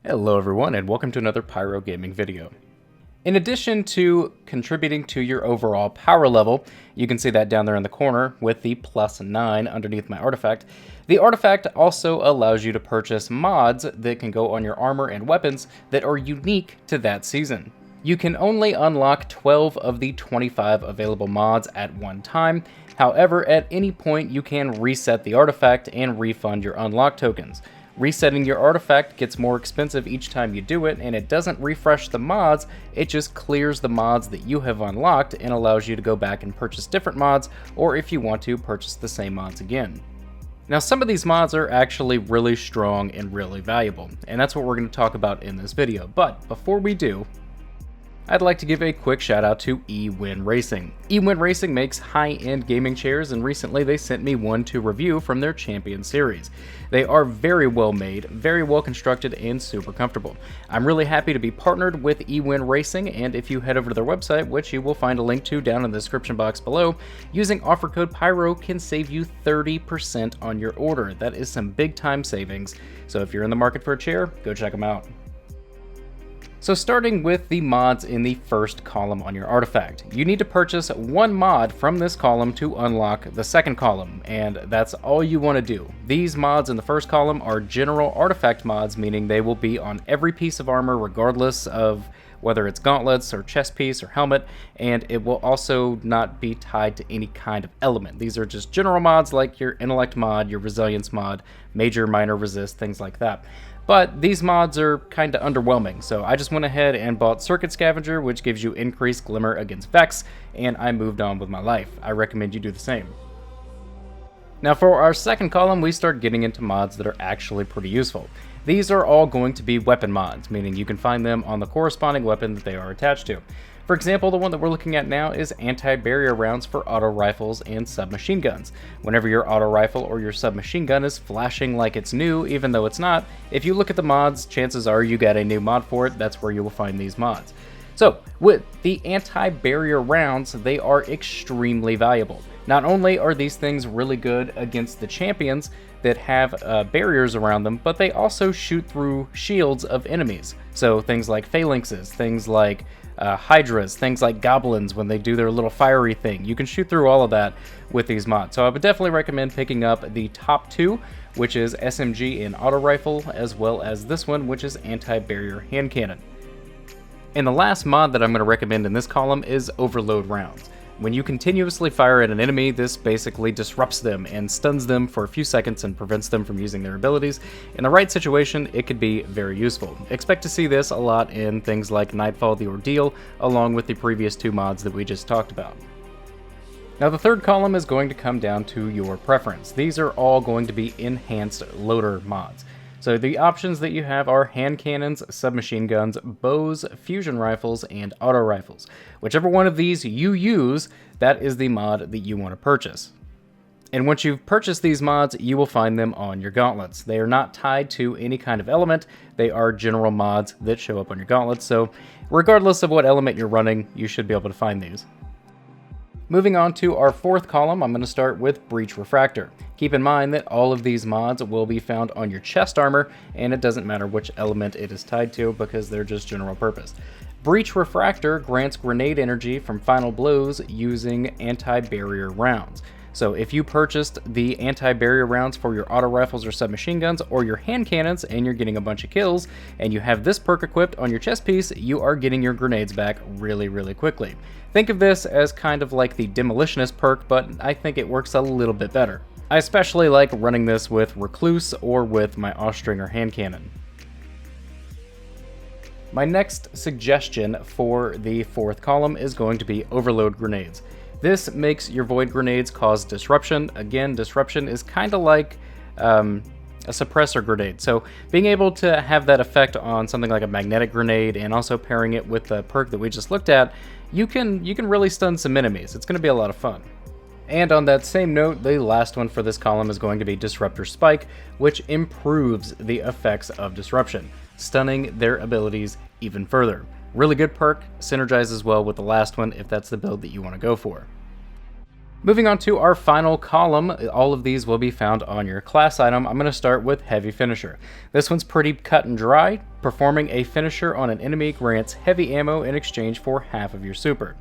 Hello everyone and welcome to another Pyro Gaming video. In addition to contributing to your overall power level, you can see that down there in the corner with the +9 underneath my artifact. The artifact also allows you to purchase mods that can go on your armor and weapons that are unique to that season. You can only unlock 12 of the 25 available mods at one time. However, at any point you can reset the artifact and refund your unlock tokens. Resetting your artifact gets more expensive each time you do it, and it doesn't refresh the mods, it just clears the mods that you have unlocked and allows you to go back and purchase different mods, or if you want to, purchase the same mods again. Now, some of these mods are actually really strong and really valuable, and that's what we're going to talk about in this video. But before we do, I'd like to give a quick shout out to eWin Racing. eWin Racing makes high-end gaming chairs, and recently they sent me one to review from their Champion series. They are very well made, very well constructed, and super comfortable. I'm really happy to be partnered with eWin Racing, and if you head over to their website, which you will find a link to down in the description box below, using offer code PYRO can save you 30% on your order. That is some big time savings, so if you're in the market for a chair, go check them out. So starting with the mods in the first column on your artifact, you need to purchase one mod from this column to unlock the second column, and that's all you want to do. These mods in the first column are general artifact mods, meaning they will be on every piece of armor regardless of whether it's gauntlets or chest piece or helmet, and it will also not be tied to any kind of element. These are just general mods like your intellect mod, your resilience mod, major, minor resist, things like that. But these mods are kind of underwhelming, so I just went ahead and bought Circuit Scavenger, which gives you increased glimmer against Vex, and I moved on with my life. I recommend you do the same. Now for our second column, we start getting into mods that are actually pretty useful. These are all going to be weapon mods, meaning you can find them on the corresponding weapon that they are attached to. For example, the one that we're looking at now is anti-barrier rounds for auto rifles and submachine guns. Whenever your auto rifle or your submachine gun is flashing like it's new, even though it's not, if you look at the mods, chances are you got a new mod for it. That's where you will find these mods. So, with the anti-barrier rounds, they are extremely valuable. Not only are these things really good against the champions that have barriers around them, but they also shoot through shields of enemies. So things like phalanxes, things like hydras, things like goblins when they do their little fiery thing. You can shoot through all of that with these mods. So I would definitely recommend picking up the top two, which is SMG and auto rifle, as well as this one, which is anti-barrier hand cannon. And the last mod that I'm going to recommend in this column is overload rounds. When you continuously fire at an enemy, this basically disrupts them and stuns them for a few seconds and prevents them from using their abilities. In the right situation, it could be very useful. Expect to see this a lot in things like Nightfall the Ordeal, along with the previous two mods that we just talked about. Now the third column is going to come down to your preference. These are all going to be enhanced loader mods. So the options that you have are hand cannons, submachine guns, bows, fusion rifles, and auto rifles. Whichever one of these you use, that is the mod that you want to purchase. And once you've purchased these mods, you will find them on your gauntlets. They are not tied to any kind of element. They are general mods that show up on your gauntlets, so regardless of what element you're running, you should be able to find these. Moving on to our fourth column, I'm going to start with Breach Refractor. Keep in mind that all of these mods will be found on your chest armor, and it doesn't matter which element it is tied to because they're just general purpose. Breach Refractor grants grenade energy from final blows using anti-barrier rounds. So if you purchased the anti-barrier rounds for your auto rifles or submachine guns or your hand cannons and you're getting a bunch of kills and you have this perk equipped on your chest piece, you are getting your grenades back really, really quickly. Think of this as kind of like the Demolitionist perk, but I think it works a little bit better. I especially like running this with Recluse or with my Austringer hand cannon. My next suggestion for the fourth column is going to be overload grenades. This makes your void grenades cause disruption. Again, disruption is kind of like a suppressor grenade. So being able to have that effect on something like a magnetic grenade and also pairing it with the perk that we just looked at, you can really stun some enemies. It's going to be a lot of fun. And on that same note, the last one for this column is going to be Disruptor Spike, which improves the effects of disruption, stunning their abilities even further. Really good perk, synergizes well with the last one if that's the build that you want to go for. Moving on to our final column, all of these will be found on your class item. I'm going to start with Heavy Finisher. This one's pretty cut and dry. Performing a finisher on an enemy grants heavy ammo in exchange for half of your super.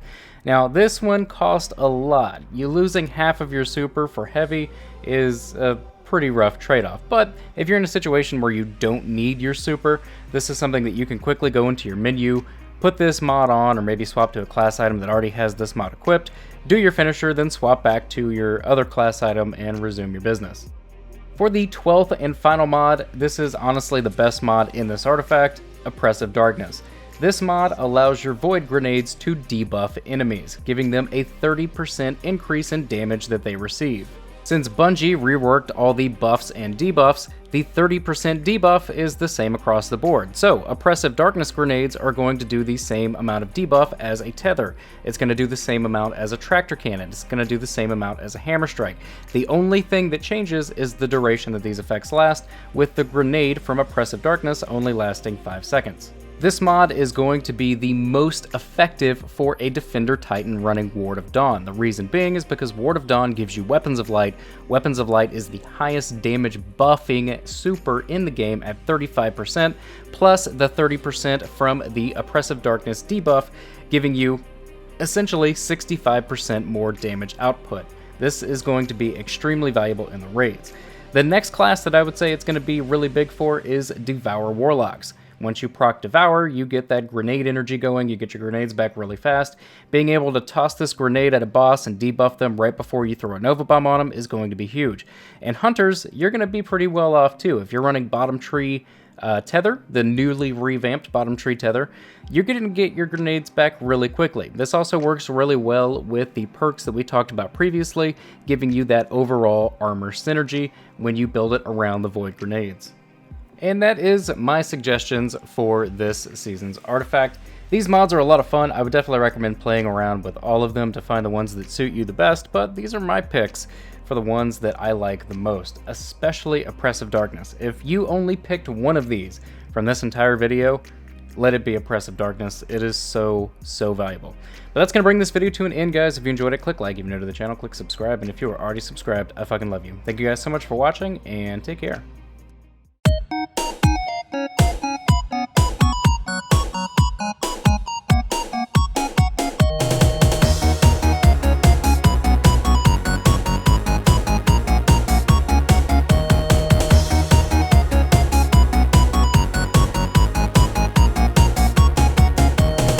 Now, this one costs a lot. You losing half of your super for heavy is a pretty rough trade-off, but if you're in a situation where you don't need your super, this is something that you can quickly go into your menu, put this mod on, or maybe swap to a class item that already has this mod equipped, do your finisher, then swap back to your other class item and resume your business. For the 12th and final mod, this is honestly the best mod in this artifact, Oppressive Darkness. This mod allows your void grenades to debuff enemies, giving them a 30% increase in damage that they receive. Since Bungie reworked all the buffs and debuffs, the 30% debuff is the same across the board. So, Oppressive Darkness grenades are going to do the same amount of debuff as a tether. It's going to do the same amount as a tractor cannon. It's going to do the same amount as a hammer strike. The only thing that changes is the duration that these effects last, with the grenade from Oppressive Darkness only lasting 5 seconds. This mod is going to be the most effective for a Defender Titan running Ward of Dawn. The reason being is because Ward of Dawn gives you Weapons of Light. Weapons of Light is the highest damage buffing super in the game at 35%, plus the 30% from the Oppressive Darkness debuff, giving you essentially 65% more damage output. This is going to be extremely valuable in the raids. The next class that I would say it's going to be really big for is Devour Warlocks. Once you proc Devour, you get that grenade energy going, you get your grenades back really fast. Being able to toss this grenade at a boss and debuff them right before you throw a Nova Bomb on them is going to be huge. And Hunters, you're going to be pretty well off too. If you're running Bottom Tree Tether, the newly revamped Bottom Tree Tether, you're going to get your grenades back really quickly. This also works really well with the perks that we talked about previously, giving you that overall armor synergy when you build it around the Void Grenades. And that is my suggestions for this season's artifact. These mods are a lot of fun. I would definitely recommend playing around with all of them to find the ones that suit you the best, but these are my picks for the ones that I like the most, especially Oppressive Darkness. If you only picked one of these from this entire video, let it be Oppressive Darkness. It is so valuable. But that's going to bring this video to an end, guys. If you enjoyed it, click like. If you're new to the channel, click subscribe. And if you are already subscribed, I fucking love you. Thank you guys so much for watching, and take care.